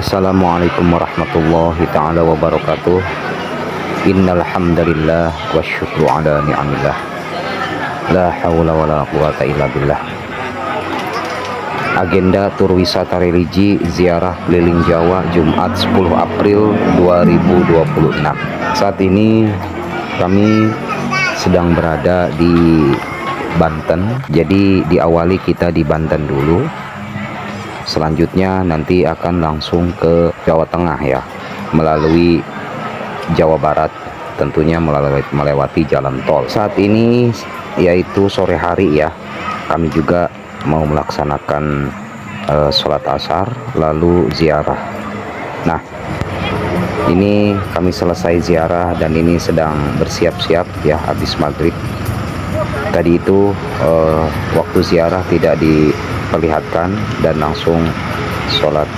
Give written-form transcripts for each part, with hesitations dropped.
Assalamualaikum warahmatullahi ta'ala wabarakatuh. Innal hamdalillah wa syukru ala ni'amillah. La haula wa la quwata illa billah. Agenda tur wisata religi ziarah keliling Jawa Jumat 10 April 2026. Saat ini kami sedang berada di Banten. Jadi diawali kita di Banten dulu. Selanjutnya nanti akan langsung ke Jawa Tengah ya, melalui Jawa Barat, tentunya melewati jalan tol. Saat ini yaitu sore hari ya, kami juga mau melaksanakan sholat asar lalu ziarah. Nah, ini kami selesai ziarah dan ini sedang bersiap-siap ya, habis maghrib. Tadi itu waktu ziarah tidak diperlihatkan dan langsung sholat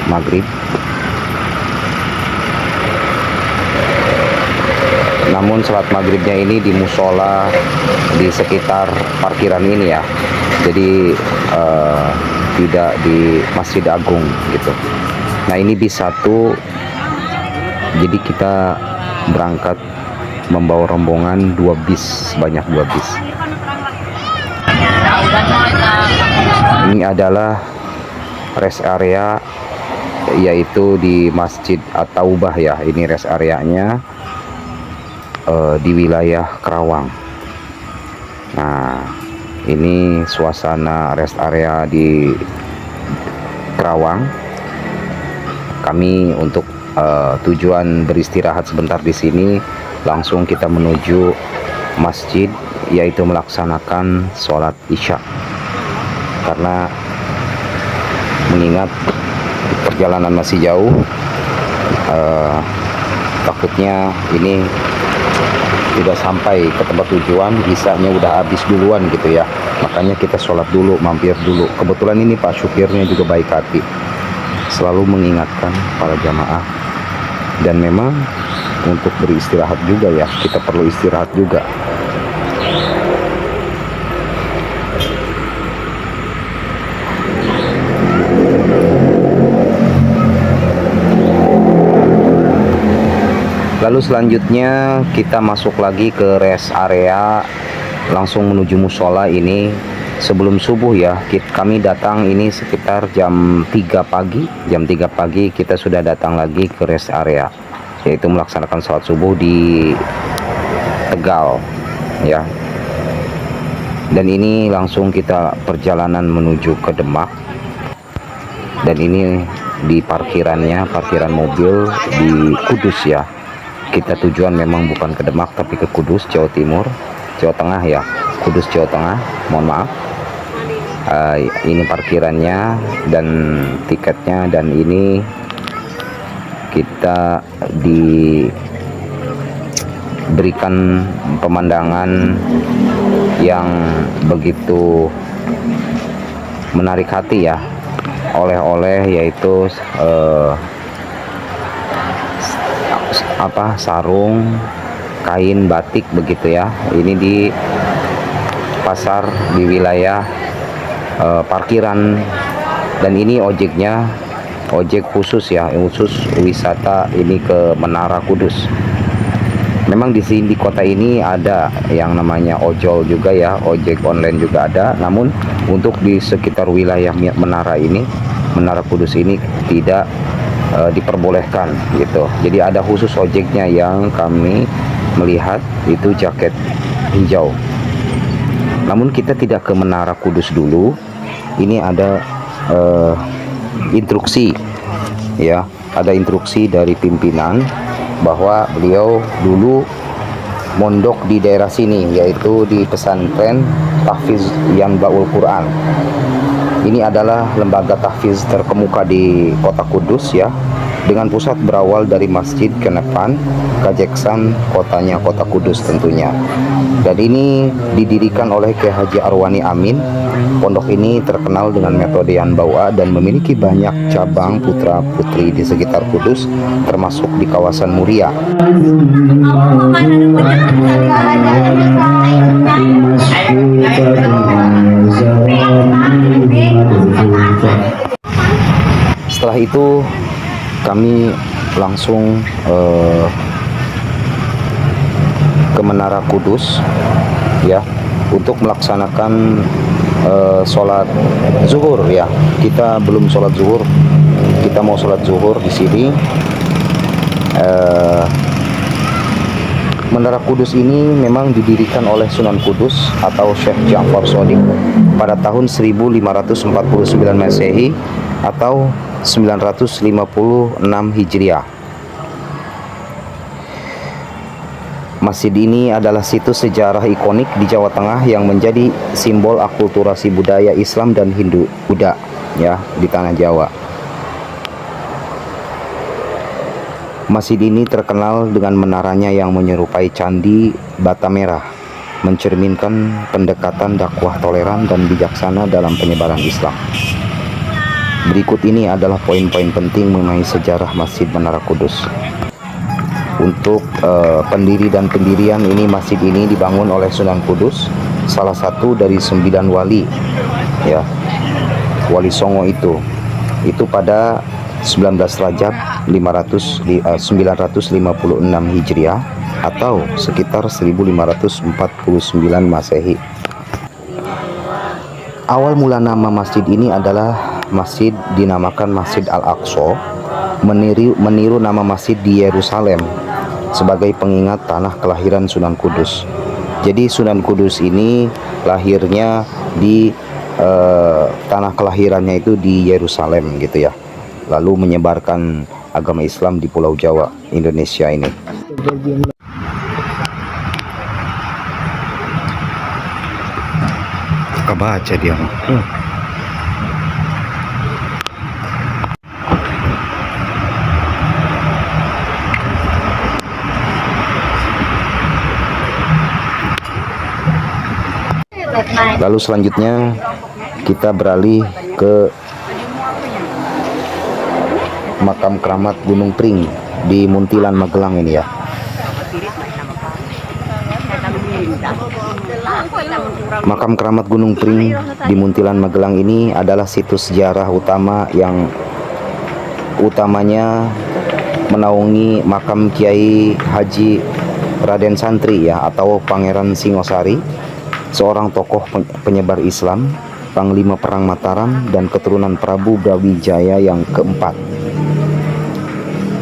maghrib. Namun sholat maghribnya ini di musola di sekitar parkiran ini ya, jadi tidak di Masjid Agung gitu. Nah ini bis 1, jadi kita berangkat membawa rombongan 2 bis, sebanyak 2 bis. Ini adalah rest area, yaitu di Masjid At-Taubah ya. Ini rest areanya di wilayah Kerawang. Nah, ini suasana rest area di Kerawang. Kami untuk tujuan beristirahat sebentar di sini, langsung kita menuju masjid, yaitu melaksanakan sholat isya. Karena mengingat perjalanan masih jauh, takutnya ini tidak sampai ke tempat tujuan, isanya udah habis duluan gitu ya. Makanya kita sholat dulu, mampir dulu. Kebetulan ini Pak Supirnya juga baik hati, selalu mengingatkan para jamaah. Dan memang untuk beristirahat juga ya, kita perlu istirahat juga. Lalu selanjutnya kita masuk lagi ke rest area, langsung menuju musola ini. Sebelum subuh ya, kami datang ini sekitar jam 3 pagi. Jam 3 pagi kita sudah datang lagi ke rest area, yaitu melaksanakan sholat subuh di Tegal ya. Dan ini langsung kita perjalanan menuju ke Demak. Dan ini di parkirannya, parkiran mobil di Kudus ya. Kita tujuan memang bukan ke Demak tapi ke Kudus, Jawa Timur, Jawa Tengah ya. Kudus, Jawa Tengah, mohon maaf. Ini parkirannya dan tiketnya, dan ini kita diberikan pemandangan yang begitu menarik hati ya, oleh-oleh yaitu sarung kain batik begitu ya. Ini di pasar di wilayah parkiran, dan ini ojeknya ojek khusus ya, khusus wisata ini ke Menara Kudus. Memang di sini di kota ini ada yang namanya ojol juga ya, ojek online juga ada. Namun untuk di sekitar wilayah Menara ini, Menara Kudus ini tidak diperbolehkan gitu. Jadi ada khusus ojeknya yang kami melihat itu jaket hijau. Namun kita tidak ke Menara Kudus dulu. Ini ada instruksi ya, ada instruksi dari pimpinan bahwa beliau dulu mondok di daerah sini, yaitu di pesantren Tahfiz Yanba'ul Quran. Ini adalah lembaga tahfiz terkemuka di kota Kudus ya, dengan pusat berawal dari Masjid Kenepan, Kajeksan, kotanya kota Kudus tentunya. Dan ini didirikan oleh Kiai Haji Arwani Amin. Pondok ini terkenal dengan metode Yanbaua dan memiliki banyak cabang putra putri di sekitar Kudus, termasuk di kawasan Muria. Setelah itu kami langsung ke Menara Kudus ya, untuk melaksanakan sholat zuhur ya. Kita belum sholat zuhur, kita mau sholat zuhur di sini. Menara Kudus ini memang didirikan oleh Sunan Kudus atau Syekh Ja'far Shadiq pada tahun 1549 Masehi atau 956 Hijriah. Masjid ini adalah situs sejarah ikonik di Jawa Tengah yang menjadi simbol akulturasi budaya Islam dan Hindu Buddha ya di tanah Jawa. Masjid ini terkenal dengan menaranya yang menyerupai candi bata merah, mencerminkan pendekatan dakwah toleran dan bijaksana dalam penyebaran Islam. Berikut ini adalah poin-poin penting mengenai sejarah Masjid Menara Kudus. Untuk pendiri dan pendirian ini, masjid ini dibangun oleh Sunan Kudus, salah satu dari 9 wali ya, Wali Songo itu pada 19 Rajab 956 Hijriah atau sekitar 1549 Masehi. Awal mula nama masjid ini adalah masjid dinamakan Masjid Al-Aqsa, meniru nama masjid di Yerusalem sebagai pengingat tanah kelahiran Sunan Kudus. Jadi Sunan Kudus ini lahirnya di tanah kelahirannya itu di Yerusalem gitu ya. Lalu menyebarkan agama Islam di Pulau Jawa, Indonesia ini. Kebaca dia. Lalu selanjutnya kita beralih ke makam keramat Gunung Pring di Muntilan, Magelang ini ya. Makam keramat Gunung Pring di Muntilan, Magelang ini adalah situs sejarah utama yang utamanya menaungi makam Kiai Haji Raden Santri ya, atau Pangeran Singosari, seorang tokoh penyebar Islam, Panglima Perang Mataram dan keturunan Prabu Brawijaya yang keempat.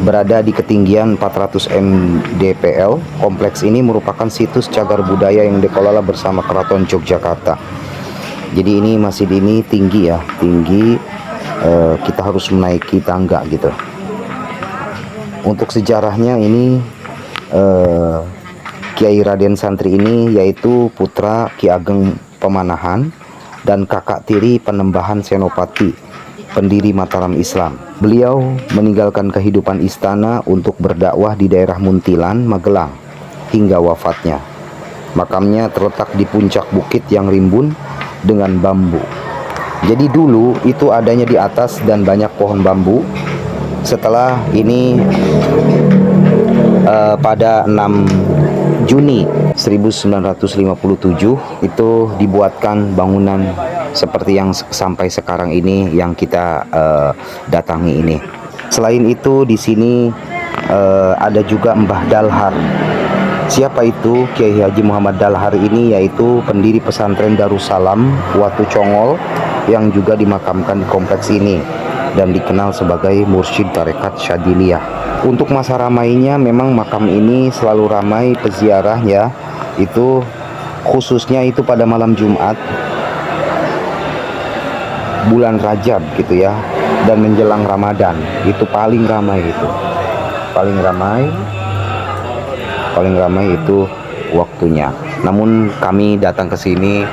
Berada di ketinggian 400 mdpl, kompleks ini merupakan situs cagar budaya yang dikelola bersama Keraton Yogyakarta. Jadi ini masjid ini tinggi ya, tinggi, kita harus menaiki tangga gitu. Untuk sejarahnya ini, Kiai Raden Santri ini yaitu putra Ki Ageng Pemanahan dan kakak tiri Penembahan Senopati, pendiri Mataram Islam. Beliau meninggalkan kehidupan istana untuk berdakwah di daerah Muntilan, Magelang hingga wafatnya. Makamnya terletak di puncak bukit yang rimbun dengan bambu. Jadi dulu itu adanya di atas dan banyak pohon bambu. Setelah ini pada 6 Juni 1957 itu dibuatkan bangunan seperti yang sampai sekarang ini yang kita datangi ini. Selain itu di sini ada juga Mbah Dalhar. Siapa itu Kiai Haji Muhammad Dalhar ini? Yaitu pendiri pesantren Darussalam Watu Congol yang juga dimakamkan di kompleks ini dan dikenal sebagai mursyid tarekat Syadiliyah. Untuk masa ramainya memang makam ini selalu ramai peziarah ya, itu khususnya itu pada malam Jumat bulan Rajab gitu ya, dan menjelang Ramadan itu paling ramai, itu paling ramai itu waktunya. Namun kami datang ke sini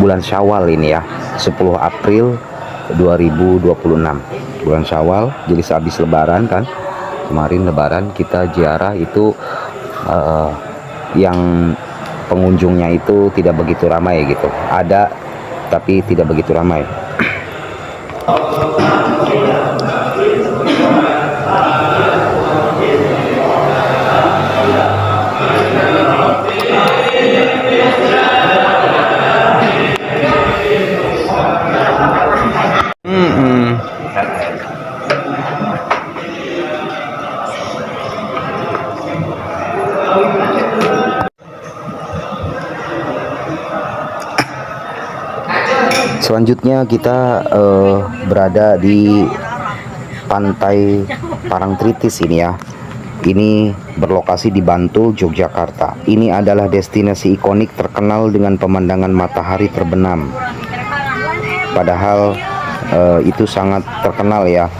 bulan Syawal ini ya, 10 April 2026, bulan Syawal, jadi sehabis Lebaran kan, kemarin Lebaran kita ziarah itu, yang pengunjungnya itu tidak begitu ramai gitu, ada tapi tidak begitu ramai. Selanjutnya kita berada di pantai Parangtritis ini ya. Ini berlokasi di Bantul, Yogyakarta. Ini adalah destinasi ikonik terkenal dengan pemandangan matahari terbenam. Padahal itu sangat terkenal ya.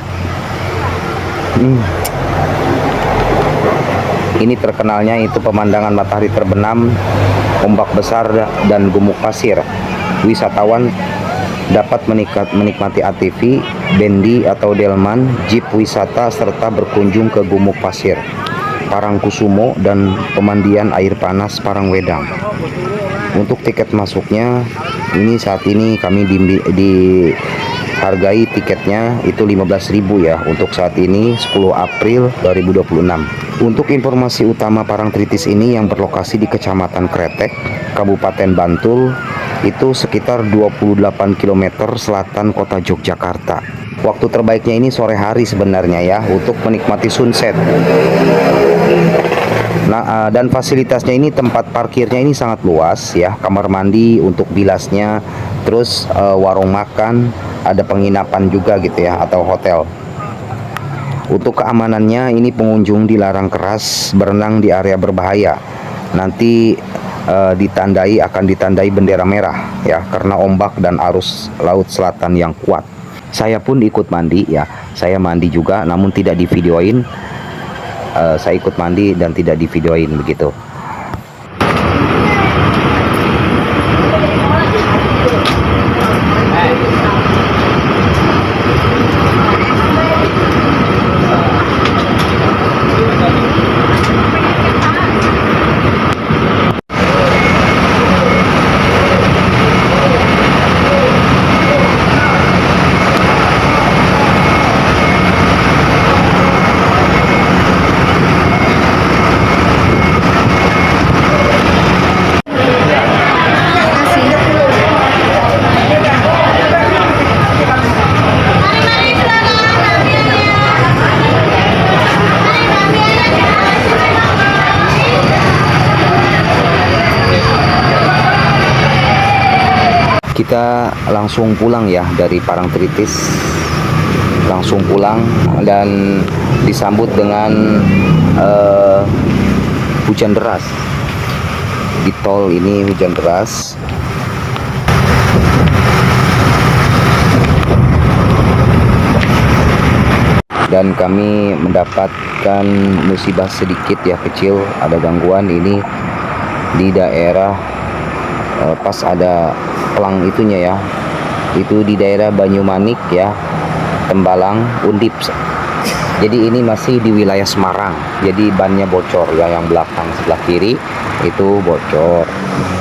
Ini terkenalnya itu pemandangan matahari terbenam, ombak besar dan gumuk pasir. Wisatawan dapat menikmati ATV, bendi atau delman, jeep wisata, serta berkunjung ke gumuk pasir, Parangkusumo, dan pemandian air panas Parangwedang. Untuk tiket masuknya, ini saat ini kami dihargai tiketnya itu 15.000 ya, untuk saat ini 10 April 2026. Untuk informasi utama Parangtritis ini yang berlokasi di Kecamatan Kretek, Kabupaten Bantul, itu sekitar 28 km selatan kota Yogyakarta. Waktu terbaiknya ini sore hari sebenarnya ya, untuk menikmati sunset. Nah, dan fasilitasnya ini, tempat parkirnya ini sangat luas ya, kamar mandi untuk bilasnya, terus warung makan, ada penginapan juga gitu ya, atau hotel. Untuk keamanannya ini pengunjung dilarang keras berenang di area berbahaya. Nanti akan ditandai bendera merah ya, karena ombak dan arus laut selatan yang kuat. Saya pun ikut mandi ya, saya mandi juga namun tidak divideoin. Saya ikut mandi dan tidak divideoin begitu. Kita langsung pulang ya dari Parangtritis, langsung pulang dan disambut dengan hujan deras. Di tol ini hujan deras. Dan kami mendapatkan musibah sedikit ya, kecil, ada gangguan ini di daerah pas ada pelang itunya ya, itu di daerah Banyumanik ya, Tembalang, Undip. Jadi ini masih di wilayah Semarang, jadi bannya bocor ya, yang belakang sebelah kiri itu bocor,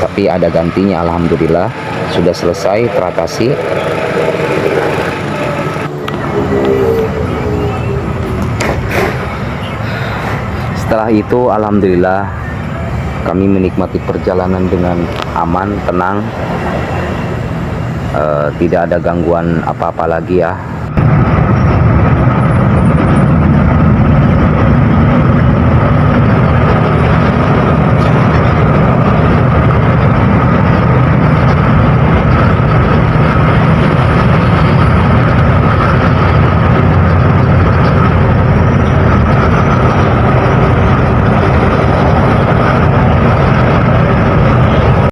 tapi ada gantinya, alhamdulillah sudah selesai teratasi. Setelah itu alhamdulillah kami menikmati perjalanan dengan aman, tenang, tidak ada gangguan apa-apa lagi ya.